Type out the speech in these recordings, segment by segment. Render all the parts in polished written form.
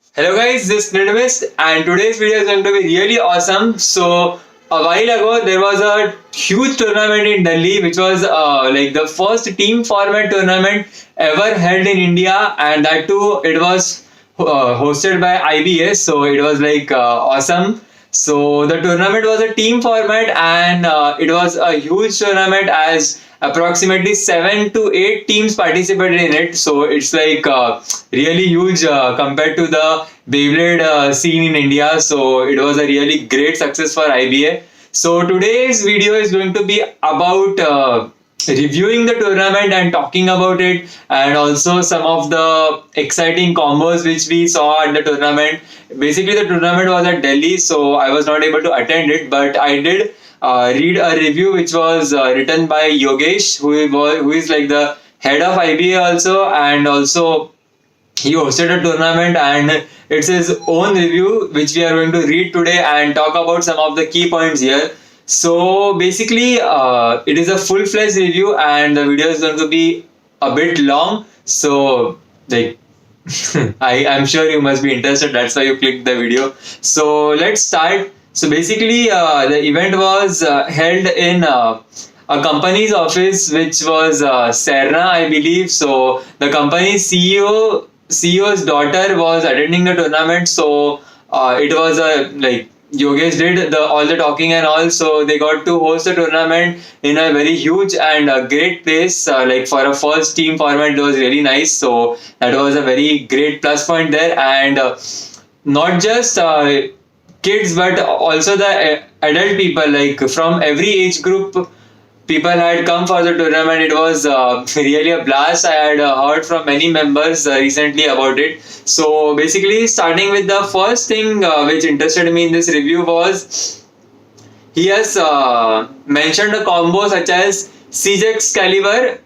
Hello guys, this is Nidmist and today's video is going to be really awesome. So a while ago there was a huge tournament in Delhi which was like the first team format tournament ever held in India, and that too it was hosted by IBS, so it was like awesome. So the tournament was a team format, and it was a huge tournament as approximately 7 to 8 teams participated in it. So it's like really huge compared to the Beyblade scene in India. So it was a really great success for IBA. So today's video is going to be about reviewing the tournament and talking about it, and also some of the exciting combos which we saw at the tournament. Basically, the tournament was at Delhi, so I was not able to attend it, but I did read a review which was written by Yogesh, who is like the head of IBA also, and also he hosted a tournament, and it's his own review which we are going to read today and talk about some of the key points here. So basically, it is a full-fledged review, and the video is going to be a bit long. So like, I'm sure you must be interested. That's why you clicked the video. So let's start. So basically, the event was held in a company's office, which was Serna, I believe. So the company's CEO's daughter was attending the tournament. So it was a like Yogesh did all the talking and all. So they got to host the tournament in a very huge and great place. Like for a first team format, it was really nice. So that was a very great plus point there, and not just kids but also the adult people, like from every age group people had come for the tournament. It was really a blast. I had heard from many members recently about it. So basically, starting with the first thing which interested me in this review was he has mentioned a combo such as Siege Excalibur,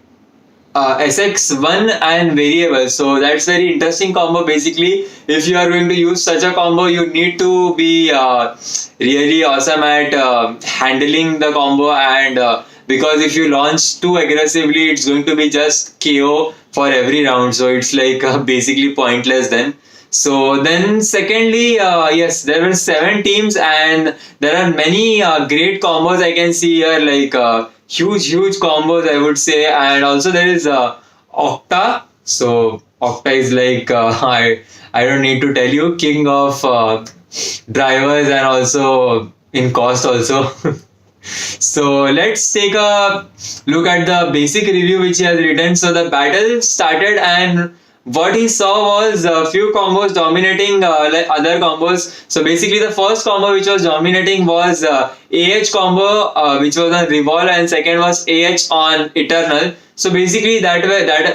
SX1 and variable. So that's very interesting combo. Basically, if you are going to use such a combo, you need to be really awesome at handling the combo, and because if you launch too aggressively, it's going to be just KO for every round. So it's like basically pointless then. So then, secondly, yes, there were 7 teams, and there are many great combos I can see here, like huge combos I would say, and also there is Octa. So Octa is like I don't need to tell you, king of drivers and also in cost also. So let's take a look at the basic review which he has written. So the battle started, and what he saw was a few combos dominating like other combos. So basically, the first combo which was dominating was AH combo, which was on Revolve, and second was AH on Eternal. So basically, that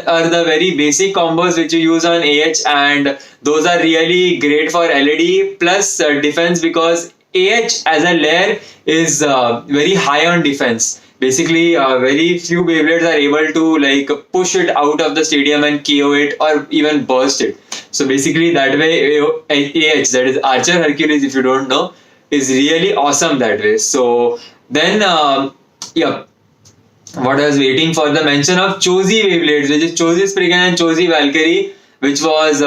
are the very basic combos which you use on AH, and those are really great for LED plus defense, because AH as a layer is very high on defense. Basically, very few Beyblades are able to like push it out of the stadium and KO it or even burst it. So basically, that way AH, that is Archer Hercules, if you don't know, is really awesome that way. So then, yeah, what I was waiting for, the mention of Chosi Beyblades, which is Chosi Spriggan and Chosi Valkyrie, which was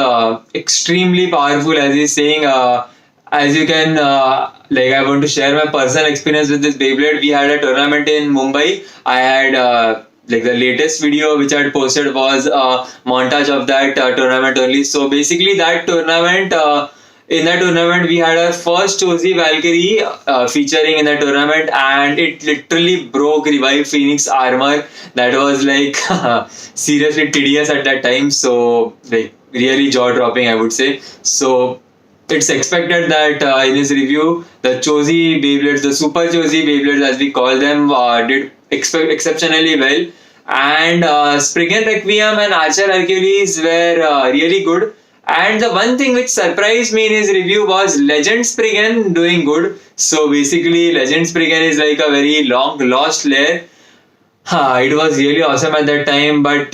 extremely powerful, as he's saying. As you can, like, I want to share my personal experience with this Beyblade. We had a tournament in Mumbai. I had, like, the latest video which I had posted was a montage of that tournament only. So basically, in that tournament, we had our first Chosi Valkyrie featuring in that tournament, and it literally broke Revive Phoenix armor. That was like seriously tedious at that time. So, like, really jaw dropping, I would say. So it's expected that in his review, the Chosi Beyblades, the Super Chosi Beyblades as we call them, did exceptionally well. And Spriggan Requiem and Archer Hercules were really good. And the one thing which surprised me in his review was Legend Spriggan doing good. So basically, Legend Spriggan is like a very long lost layer. It was really awesome at that time, but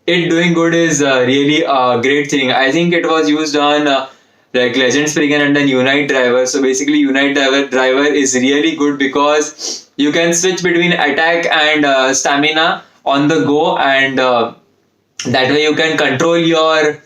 it doing good is really a great thing. I think it was used on like Legend Spriggan and then Unite Driver. So basically, Unite Driver is really good because you can switch between attack and stamina on the go, and that way you can control your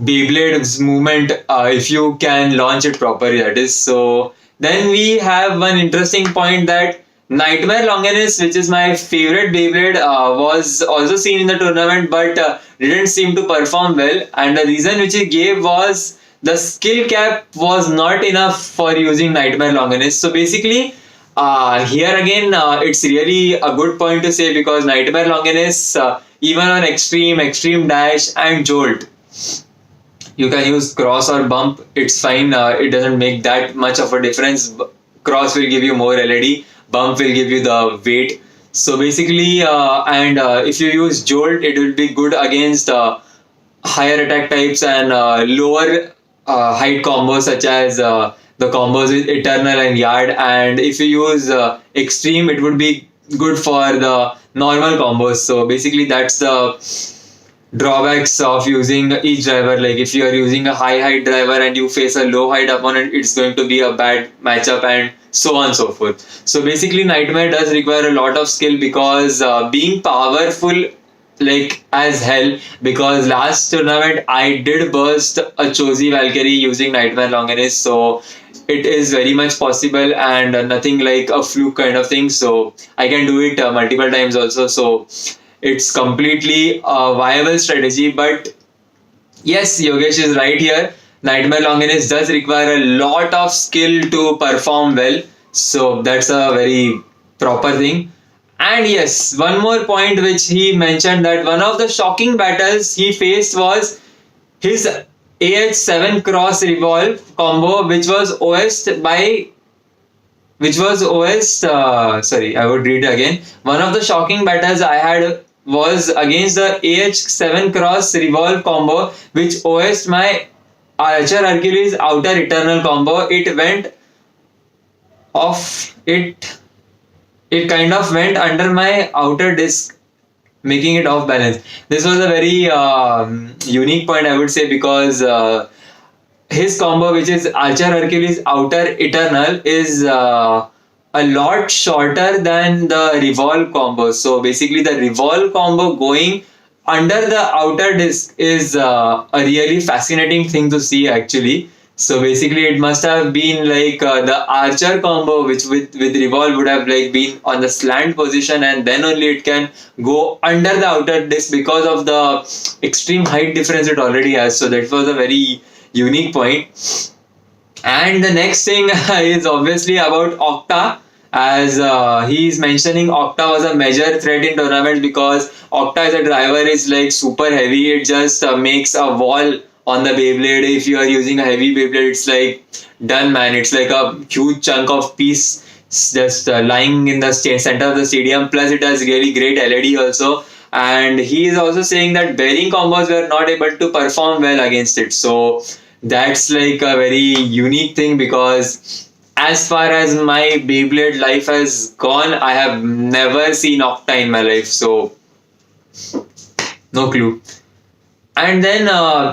Beyblade's movement, if you can launch it properly, that is. So then we have one interesting point that Nightmare Longinus, which is my favorite Beyblade, was also seen in the tournament, but didn't seem to perform well. And the reason which he gave was the skill cap was not enough for using Nightmare Longinus. So basically, here again, it's really a good point to say, because Nightmare Longinus, even on extreme, extreme dash, and jolt, you can use cross or bump. It's fine. It doesn't make that much of a difference. Cross will give you more LED. Bump will give you the weight. So basically, and if you use jolt, it will be good against higher attack types and lower height combos, such as the combos with Eternal and Yard. And if you use extreme, it would be good for the normal combos. So basically, that's the drawbacks of using each driver. Like if you are using a high height driver and you face a low height opponent, it's going to be a bad matchup, and so on and so forth. So basically, Nightmare does require a lot of skill, because being powerful like as hell, because last tournament I did burst a Chosi Valkyrie using Nightmare Longinus. So it is very much possible, and nothing like a fluke kind of thing. So I can do it multiple times also. So it's completely a viable strategy. But yes, Yogesh is right here. Nightmare Longinus does require a lot of skill to perform well. So that's a very proper thing. And yes, one more point which he mentioned, that one of the shocking battles he faced was his AH7 cross revolve combo, which was OS'd by sorry, I would read it again. One of the shocking battles I had was against the AH7 cross revolve combo, which OS'd my Archer Hercules outer eternal combo. It went off, it kind of went under my outer disc, making it off balance. This was a very unique point, I would say, because his combo, which is Archer Hercules outer eternal, is a lot shorter than the revolve combo. So basically, the revolve combo going under the outer disc is a really fascinating thing to see, actually. So basically, it must have been like the Archer combo, which with revolve would have like been on the slant position, and then only it can go under the outer disc because of the extreme height difference it already has. So that was a very unique point. And the next thing is obviously about Octa, as he is mentioning Octa was a major threat in tournaments, because Octa as a driver is like super heavy. It just makes a wall on the Beyblade. If you are using a heavy Beyblade, it's like done, man. It's like a huge chunk of piece just lying in the center of the stadium. Plus, it has really great LED also. And he is also saying that bearing combos were not able to perform well against it. So that's like a very unique thing, because as far as my Beyblade life has gone, I have never seen Octa in my life. So no clue. And then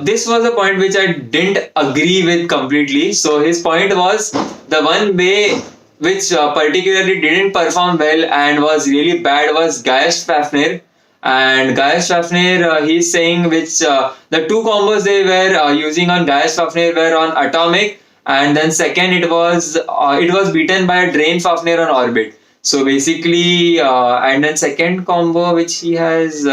this was a point which I didn't agree with completely. So his point was the one way which particularly didn't perform well and was really bad was Gaius Fafnir. And Gaius Fafnir, he's saying which the two combos they were using on Gaius Fafnir were on Atomic, and then second it was beaten by a Drain Fafnir on Orbit. So basically, and then second combo which he has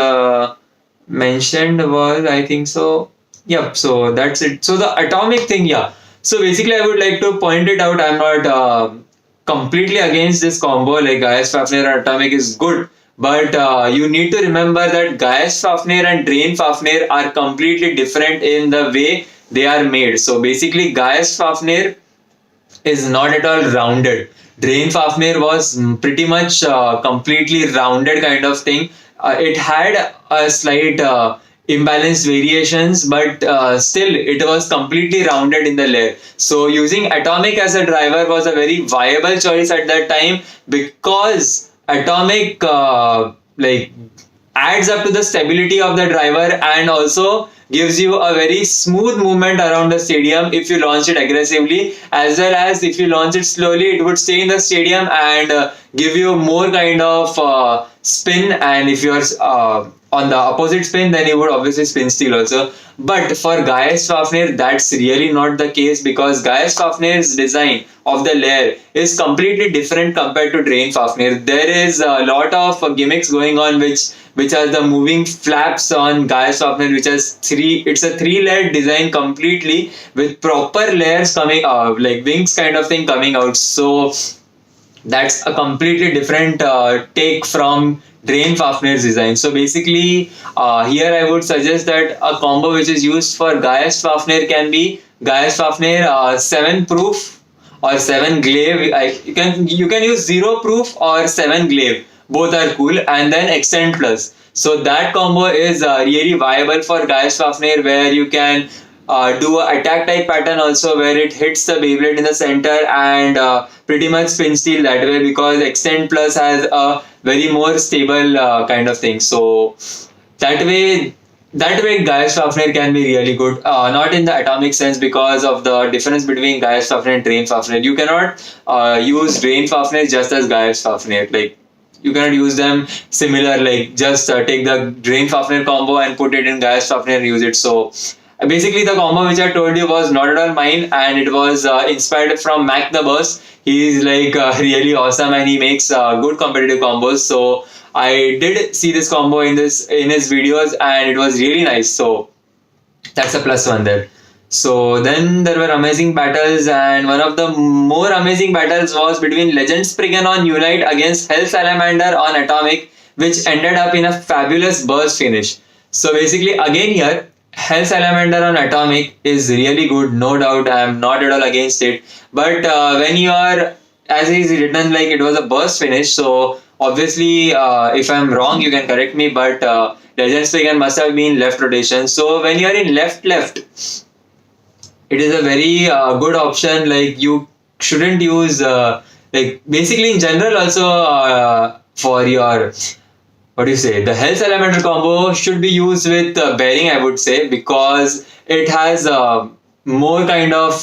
mentioned was, I think so. Yep. So that's it. So the Atomic thing, yeah. So basically, I would like to point it out. I'm not completely against this combo. Like Gaius Fafnir and Atomic is good. But you need to remember that Gaius Fafnir and Drain Fafnir are completely different in the way they are made. So basically, Gaius Fafnir is not at all rounded. Drain Fafnir was pretty much completely rounded kind of thing. It had a slight imbalanced variations, but still it was completely rounded in the layer. So using Atomic as a driver was a very viable choice at that time, because Atomic like adds up to the stability of the driver and also gives you a very smooth movement around the stadium if you launch it aggressively, as well as if you launch it slowly, it would stay in the stadium and give you more kind of spin. And if you are on the opposite spin, then you would obviously spin steal also. But for Gaius Fafnir, that's really not the case, because Gaius Fafnir's design of the layer is completely different compared to Drain Fafnir. There is a lot of gimmicks going on, which are the moving flaps on Gaius Fafnir, which has three. It's a three-layered design completely with proper layers coming, like wings kind of thing coming out. So that's a completely different take from Drain Fafnir's design. So basically, here I would suggest that a combo which is used for Gaius Fafnir can be Gaius Fafnir 7 proof or 7 glaive. You can use 0 proof or 7 glaive. Both are cool, and then extend plus. So that combo is really viable for Gaius Fafnir, where you can do a attack type pattern also, where it hits the Beyblade in the center and pretty much spin steal that way, because Extend Plus has a very more stable kind of thing. So that way Gaius Fafnir can be really good. Not in the atomic sense, because of the difference between Gaius Fafnir and Drain Fafnir. You cannot use Drain Fafnir just as Gaius Fafnir. Like, you cannot use them similar, like just take the Drain Fafnir combo and put it in Gaius Fafnir and use it. So basically, the combo which I told you was not at all mine, and it was inspired from Mac the Boss. He is like really awesome, and he makes good competitive combos. So I did see this combo in his videos, and it was really nice. So that's a plus one there. So then there were amazing battles, and one of the more amazing battles was between Legend Spriggan on Unite against Hell Salamander on Atomic, which ended up in a fabulous burst finish. So basically, again here, Hell Salamander on Atomic is really good, no doubt. I am not at all against it. But when you are, as is written, like it was a burst finish, so obviously, if I'm wrong, you can correct me. But Legend Spriggan must have been left rotation. So when you are in left, it is a very good option. Like, you shouldn't use like basically in general also for your, what do you say, the Hell Salamander combo should be used with bearing, I would say, because it has more kind of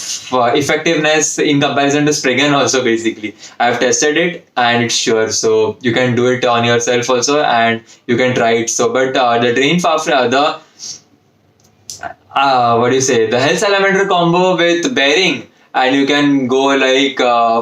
effectiveness in comparison to Spriggan also. Basically, I have tested it and it's sure, so you can do it on yourself also, and you can try it. So but the Drain Fafnir, what do you say, the Hell Salamander combo with bearing, and you can go like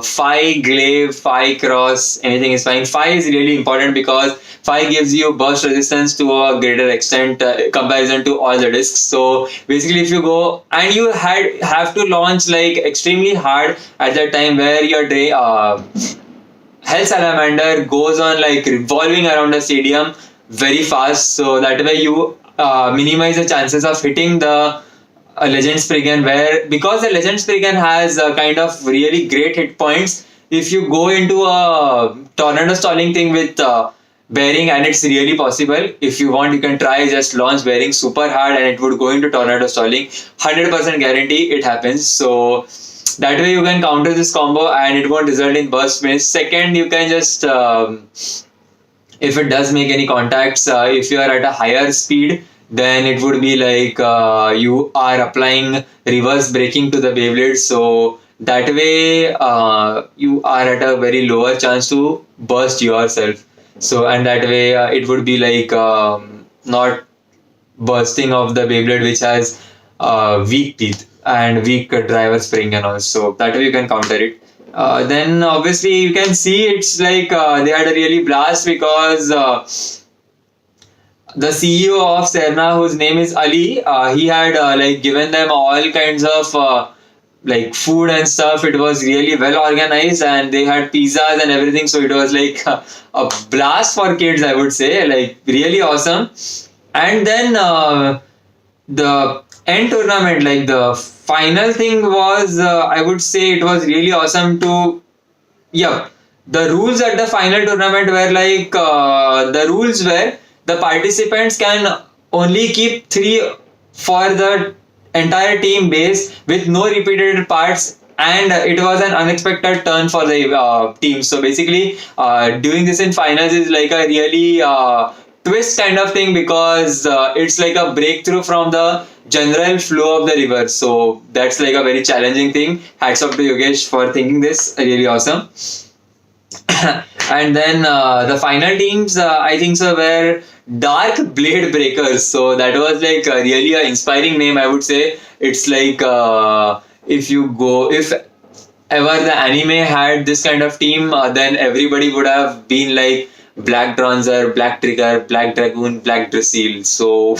Phi glaive, Phi cross, anything is fine. Phi is really important because Phi gives you burst resistance to a greater extent comparison to all the discs. So basically, if you go and you have to launch like extremely hard at that time, where your Hell Salamander goes on like revolving around the stadium very fast, so that way you minimize the chances of hitting the Legend Spriggan, where because the Legend Spriggan has kind of really great hit points. If you go into a tornado stalling thing with bearing, and it's really possible, if you want, you can try just launch bearing super hard and it would go into tornado stalling. 100% guarantee it happens. So that way you can counter this combo and it won't result in burst miss. Second, you can just if it does make any contacts, if you are at a higher speed, then it would be like you are applying reverse braking to the Beyblade. So that way you are at a very lower chance to burst yourself. So, and that way it would be like not bursting of the Beyblade, which has weak teeth and weak driver spring and all. So that way you can counter it. Then obviously you can see it's like they had a really blast, because the CEO of Serna, whose name is Ali, he had like given them all kinds of like food and stuff. It was really well organized, and they had pizzas and everything. So it was like a blast for kids, I would say, like really awesome. And then the end tournament, like the final thing was, I would say it was really awesome to, yeah. The rules at the final tournament were like, the rules were the participants can only keep 3 for the entire team base with no repeated parts, and it was an unexpected turn for the team. So basically, doing this in finals is like a really twist kind of thing, because it's like a breakthrough from the general flow of the river. So that's like a very challenging thing. Hats off to Yogesh for thinking this. Really awesome. And then the final teams, I think so, were Dark Blade Breakers. So that was like really an inspiring name, I would say. It's like if ever the anime had this kind of team, then everybody would have been like Black Bronzer, Black Trigger, Black Dragoon, Black Drasil. So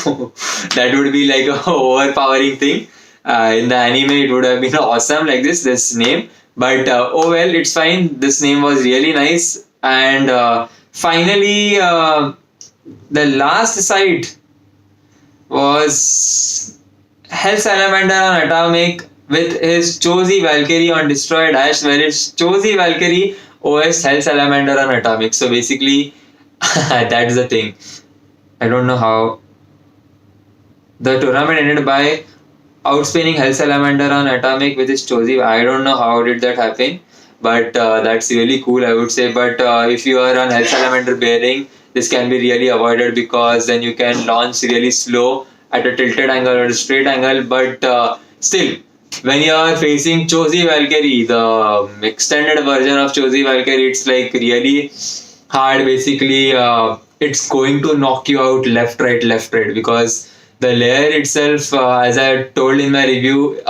that would be like a overpowering thing. In the anime, it would have been awesome like this name. But oh well, it's fine. This name was really nice. And finally, the last site was Hell Salamander on Atomic with his Chosi Valkyrie on Destroy Dash, where it's Chosi Valkyrie OS Hell Salamander on Atomic. So basically, that's the thing. I don't know how. The tournament ended by outspinning Hell Salamander on Atomic with his Chosi. I don't know how did that happen, but that's really cool, I would say. But if you are on Hell Salamander bearing, this can be really avoided because then you can launch really slow at a tilted angle or a straight angle. But still, when you are facing Chosi Valkyrie, the extended version of Chosi Valkyrie, it's like really hard. Basically, it's going to knock you out left, right, because the layer itself, as I told in my review,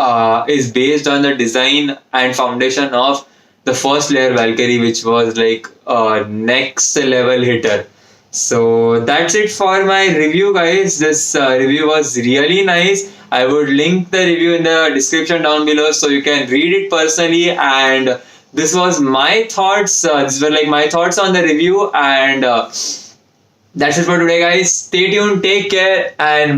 is based on the design and foundation of the first layer Valkyrie, which was like a next level hitter. So that's it for my review, guys. This review was really nice. I would link the review in the description down below so you can read it personally. And this was my thoughts. These were like my thoughts on the review. And that's it for today, guys. Stay tuned, take care, and